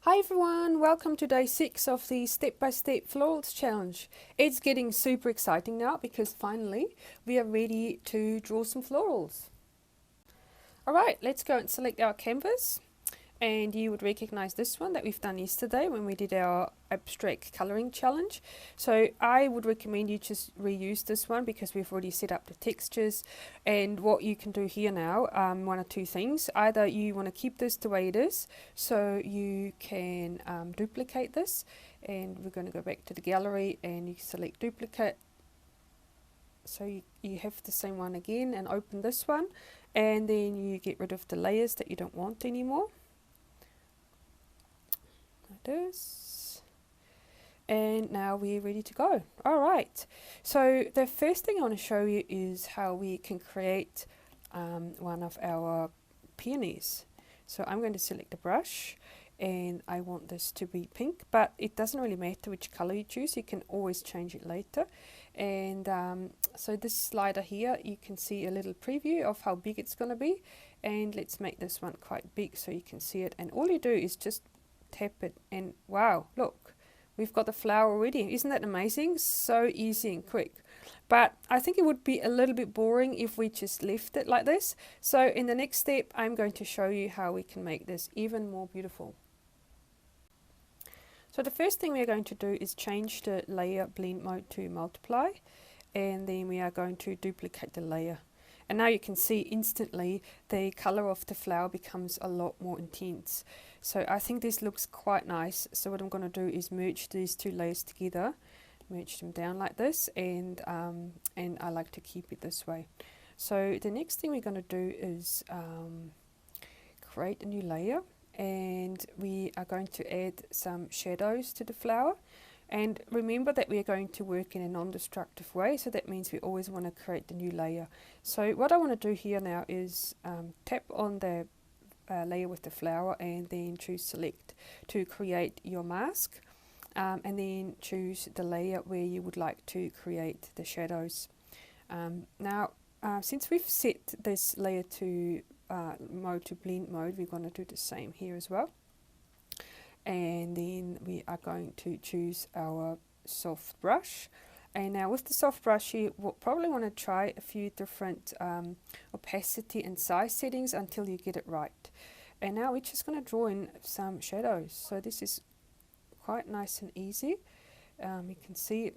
Hi everyone, welcome to day 6 of the step-by-step florals challenge. It's getting super exciting now because finally we are ready to draw some florals. Alright, let's go and select our canvas, and you would recognize this one that we've done yesterday when we did our abstract coloring challenge. So I would recommend you just reuse this one because we've already set up the textures. And what you can do here now, one or two things. Either you want to keep this the way it is, so you can duplicate this, and we're going to go back to the gallery and you select duplicate. So you have the same one again and open this one, and then you get rid of the layers that you don't want anymore. This, and now we're ready to go. All right, so the first thing I want to show you is how we can create one of our peonies. So I'm going to select a brush, and I want this to be pink, but it doesn't really matter which color you choose, you can always change it later. And so this slider here, you can see a little preview of how big it's going to be, and let's make this one quite big so you can see it. And all you do is just tap it, and wow, look, we've got the flower already. Isn't that amazing? So easy and quick. But I think it would be a little bit boring if we just left it like this. So in the next step, I'm going to show you how we can make this even more beautiful. So the first thing we're going to do is change the layer blend mode to multiply, and then we are going to duplicate the layer. And now you can see instantly the color of the flower becomes a lot more intense. So I think this looks quite nice. So what I'm going to do is merge these two layers together, merge them down like this, and I like to keep it this way. So the next thing we're going to do is create a new layer, and we are going to add some shadows to the flower. And remember that we are going to work in a non-destructive way, so that means we always want to create the new layer. So what I want to do here now is tap on the layer with the flower, and then choose select to create your mask, and then choose the layer where you would like to create the shadows. Now since we've set this layer to mode to blend mode, we're going to do the same here as well. And then we are going to choose our soft brush, and now with the soft brush you will probably want to try a few different opacity and size settings until you get it right. And now we're just going to draw in some shadows. So this is quite nice and easy. You can see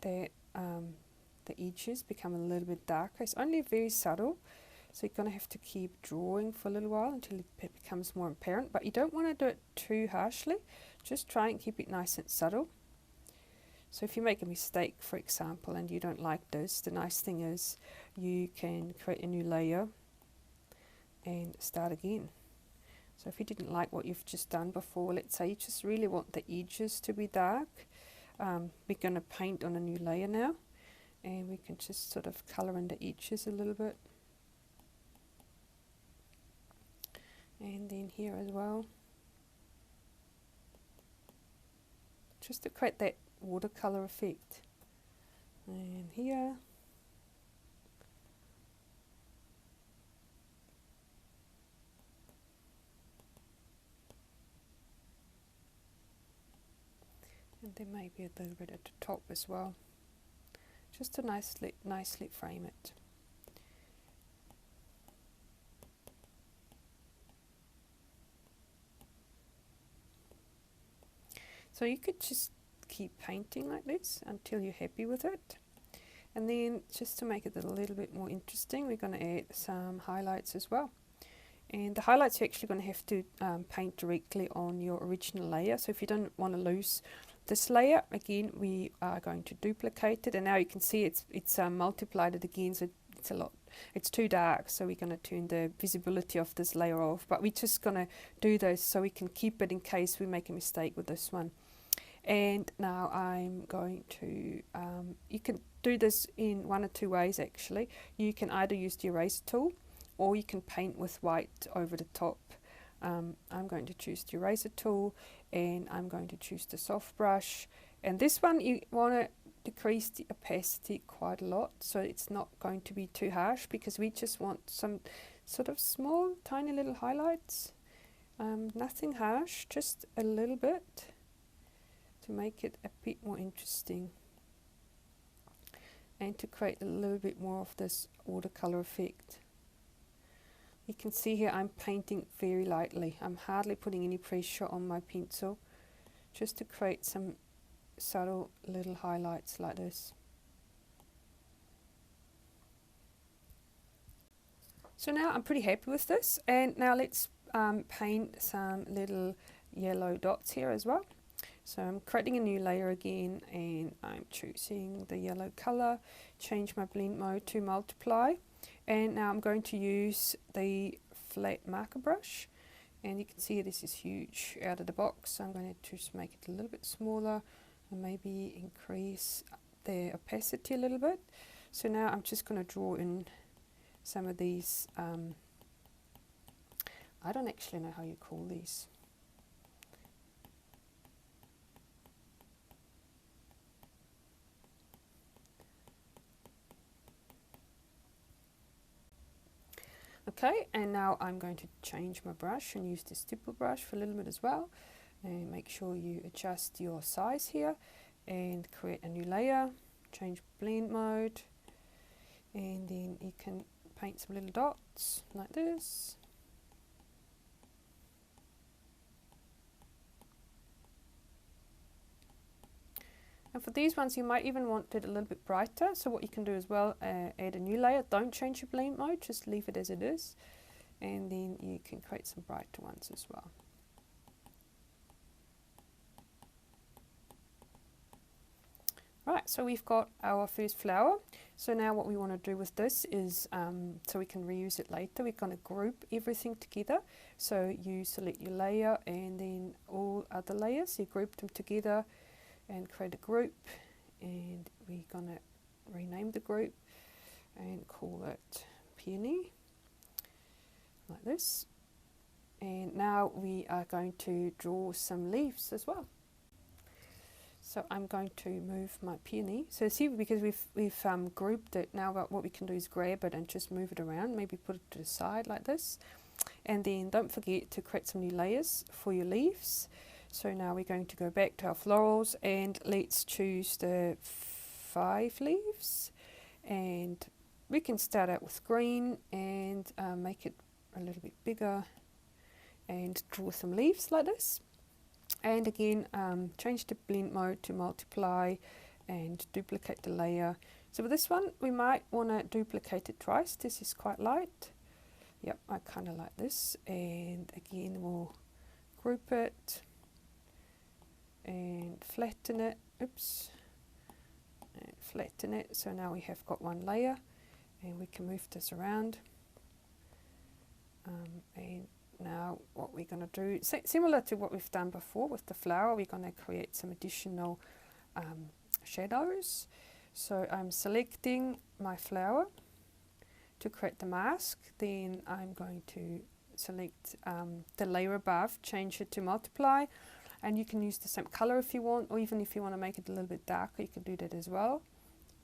that the edges become a little bit darker. It's only very subtle, so you're going to have to keep drawing for a little while until it becomes more apparent, but you don't want to do it too harshly. Just try and keep it nice and subtle. So if you make a mistake, for example, and you don't like this, the nice thing is you can create a new layer and start again. So if you didn't like what you've just done before, let's say you just really want the edges to be dark, we're going to paint on a new layer now, and we can just sort of colour in the edges a little bit. And then here as well, just to create that watercolor effect. And here, and there may be a little bit at the top as well, just to nicely frame it. So you could just keep painting like this until you're happy with it. And then just to make it a little bit more interesting, we're going to add some highlights as well. And the highlights you're actually going to have to paint directly on your original layer. So if you don't want to lose this layer, again, we are going to duplicate it. And now you can see it's multiplied it again, so it's too dark, so we're going to turn the visibility of this layer off. But we're just going to do those so we can keep it in case we make a mistake with this one. And now I'm going to, you can do this in one or two ways actually. You can either use the eraser tool, or you can paint with white over the top. I'm going to choose the eraser tool, and I'm going to choose the soft brush. And this one you want to decrease the opacity quite a lot, so it's not going to be too harsh, because we just want some sort of small tiny little highlights. Nothing harsh, just a little bit to make it a bit more interesting and to create a little bit more of this watercolor effect. You can see here I'm painting very lightly. I'm hardly putting any pressure on my pencil, just to create some subtle little highlights like this. So now I'm pretty happy with this, and now let's paint some little yellow dots here as well. So I'm creating a new layer again, and I'm choosing the yellow color, change my blend mode to multiply, and now I'm going to use the flat marker brush, and you can see this is huge out of the box, so I'm going to just make it a little bit smaller and maybe increase the opacity a little bit. So now I'm just going to draw in some of these, I don't actually know how you call these. Okay, and now I'm going to change my brush and use the stipple brush for a little bit as well. And make sure you adjust your size here and create a new layer, change blend mode, and then you can paint some little dots like this. And for these ones you might even want it a little bit brighter, so what you can do as well, add a new layer, don't change your blend mode, just leave it as it is, and then you can create some brighter ones as well. Right, so we've got our first flower. So now what we want to do with this is, so we can reuse it later, we're going to group everything together. So you select your layer and then all other layers, you group them together and create a group, and we're going to rename the group and call it Peony, like this. And now we are going to draw some leaves as well. So I'm going to move my peony. So see, because we've grouped it, now what we can do is grab it and just move it around, maybe put it to the side like this. And then don't forget to create some new layers for your leaves. So now we're going to go back to our florals, and let's choose the 5 leaves. And we can start out with green and make it a little bit bigger and draw some leaves like this. And again, change the blend mode to multiply and duplicate the layer. So with this one, we might want to duplicate it twice. This is quite light. Yep, I kind of like this. And again, we'll group it and flatten it. Oops. And flatten it. So now we have got one layer, and we can move this around. And now what we're going to do, similar to what we've done before with the flower, we're going to create some additional shadows. So I'm selecting my flower to create the mask, then I'm going to select the layer above, change it to multiply, and you can use the same color if you want, or even if you want to make it a little bit darker, you can do that as well,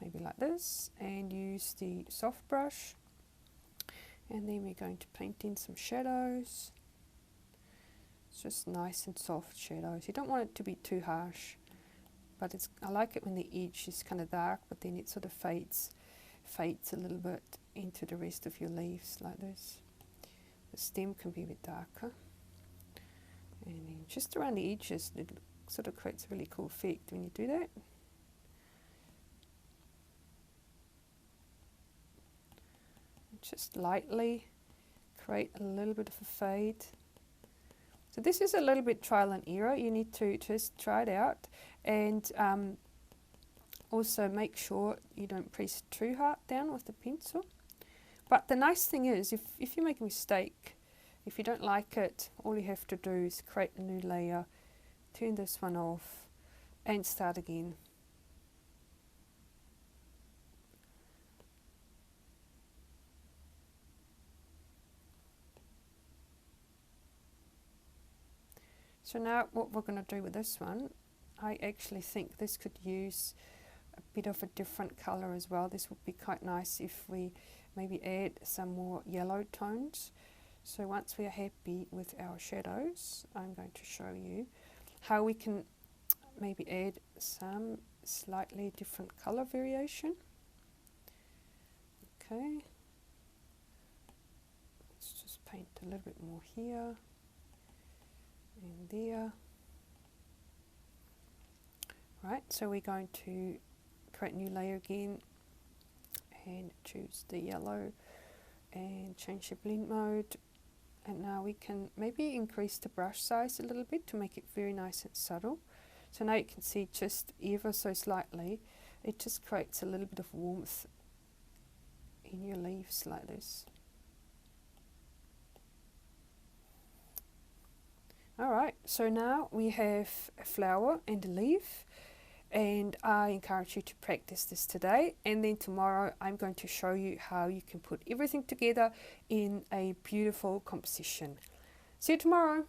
maybe like this, and use the soft brush. And then we're going to paint in some shadows. It's just nice and soft shadows. You don't want it to be too harsh, but I like it when the edge is kind of dark, but then it sort of fades a little bit into the rest of your leaves like this. The stem can be a bit darker. And then just around the edges, it sort of creates a really cool effect when you do that. Just lightly create a little bit of a fade. So this is a little bit trial and error. You need to just try it out, and also make sure you don't press too hard down with the pencil. But the nice thing is, if you make a mistake, if you don't like it, all you have to do is create a new layer, turn this one off, and start again. So now what we're going to do with this one, I actually think this could use a bit of a different colour as well. This would be quite nice if we maybe add some more yellow tones. So once we are happy with our shadows, I'm going to show you how we can maybe add some slightly different color variation. Okay, let's just paint a little bit more here and there. Right, so we're going to create a new layer again and choose the yellow and change the blend mode. And now we can maybe increase the brush size a little bit to make it very nice and subtle. So now you can see just ever so slightly, it just creates a little bit of warmth in your leaves like this. Alright, so now we have a flower and a leaf, and I encourage you to practice this today, and then tomorrow I'm going to show you how you can put everything together in a beautiful composition. See you tomorrow!